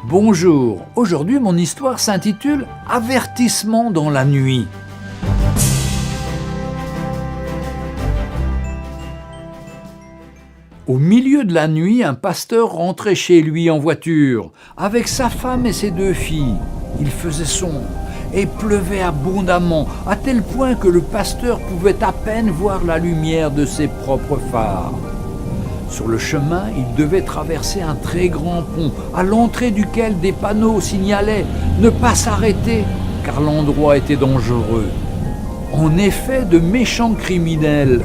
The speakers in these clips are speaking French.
Bonjour, aujourd'hui mon histoire s'intitule « Avertissement dans la nuit ». Au milieu de la nuit, un pasteur rentrait chez lui en voiture, avec sa femme et ses 2 filles. Il faisait sombre et pleuvait abondamment, à tel point que le pasteur pouvait à peine voir la lumière de ses propres phares. Sur le chemin, il devait traverser un très grand pont, à l'entrée duquel des panneaux signalaient « Ne pas s'arrêter » car l'endroit était dangereux. En effet, de méchants criminels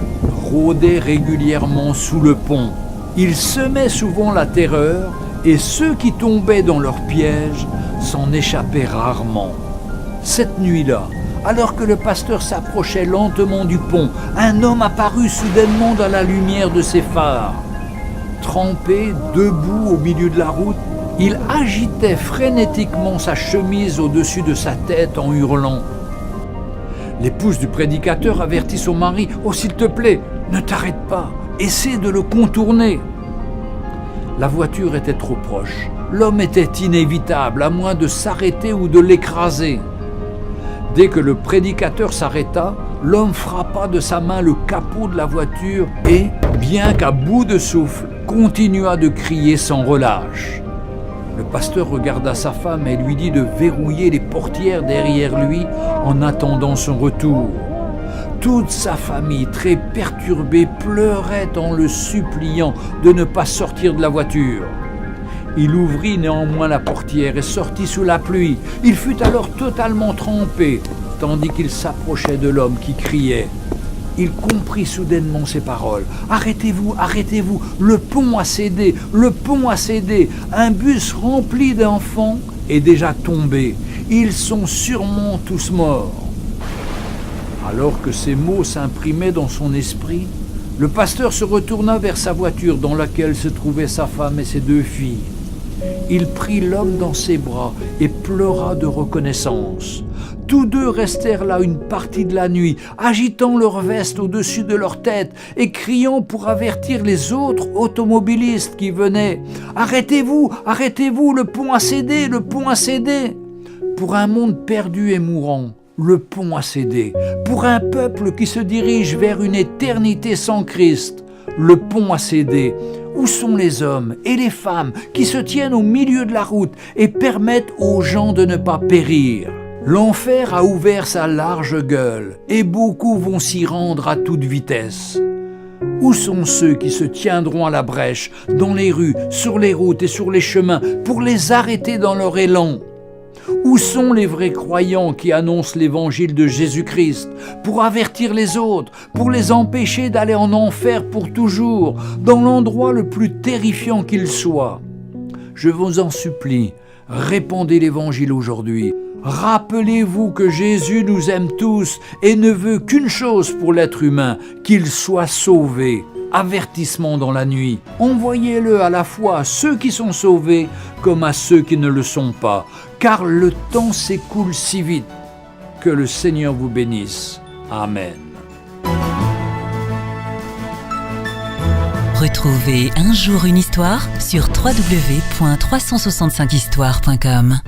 rôdaient régulièrement sous le pont. Ils semaient souvent la terreur et ceux qui tombaient dans leur piège s'en échappaient rarement. Cette nuit-là, alors que le pasteur s'approchait lentement du pont, un homme apparut soudainement dans la lumière de ses phares. Trempé, debout au milieu de la route, il agitait frénétiquement sa chemise au-dessus de sa tête en hurlant. L'épouse du prédicateur avertit son mari « Oh, s'il te plaît, ne t'arrête pas, essaie de le contourner !» La voiture était trop proche. L'homme était inévitable, à moins de s'arrêter ou de l'écraser. Dès que le prédicateur s'arrêta, l'homme frappa de sa main le capot de la voiture et, bien qu'à bout de souffle, continua de crier sans relâche. Le pasteur regarda sa femme et lui dit de verrouiller les portières derrière lui en attendant son retour. Toute sa famille, très perturbée, pleurait en le suppliant de ne pas sortir de la voiture. Il ouvrit néanmoins la portière et sortit sous la pluie. Il fut alors totalement trempé, tandis qu'il s'approchait de l'homme qui criait. Il comprit soudainement ces paroles. « Arrêtez-vous, arrêtez-vous, le pont a cédé, le pont a cédé. Un bus rempli d'enfants est déjà tombé. Ils sont sûrement tous morts. » Alors que ces mots s'imprimaient dans son esprit, le pasteur se retourna vers sa voiture dans laquelle se trouvaient sa femme et ses 2 filles. Il prit l'homme dans ses bras et pleura de reconnaissance. Tous 2 restèrent là une partie de la nuit, agitant leurs vestes au-dessus de leur tête et criant pour avertir les autres automobilistes qui venaient. « Arrêtez-vous, arrêtez-vous, le pont a cédé, le pont a cédé !» Pour un monde perdu et mourant, le pont a cédé. Pour un peuple qui se dirige vers une éternité sans Christ, le pont a cédé. Où sont les hommes et les femmes qui se tiennent au milieu de la route et permettent aux gens de ne pas périr? L'enfer a ouvert sa large gueule et beaucoup vont s'y rendre à toute vitesse. Où sont ceux qui se tiendront à la brèche, dans les rues, sur les routes et sur les chemins, pour les arrêter dans leur élan? Où sont les vrais croyants qui annoncent l'évangile de Jésus-Christ pour avertir les autres, pour les empêcher d'aller en enfer pour toujours, dans l'endroit le plus terrifiant qu'il soit? Je vous en supplie, répandez l'évangile aujourd'hui. Rappelez-vous que Jésus nous aime tous et ne veut qu'une chose pour l'être humain, qu'il soit sauvé. Avertissement dans la nuit. Envoyez-le à la fois à ceux qui sont sauvés comme à ceux qui ne le sont pas, car le temps s'écoule si vite. Que le Seigneur vous bénisse. Amen. Retrouvez Un jour une histoire sur www.365histoire.com.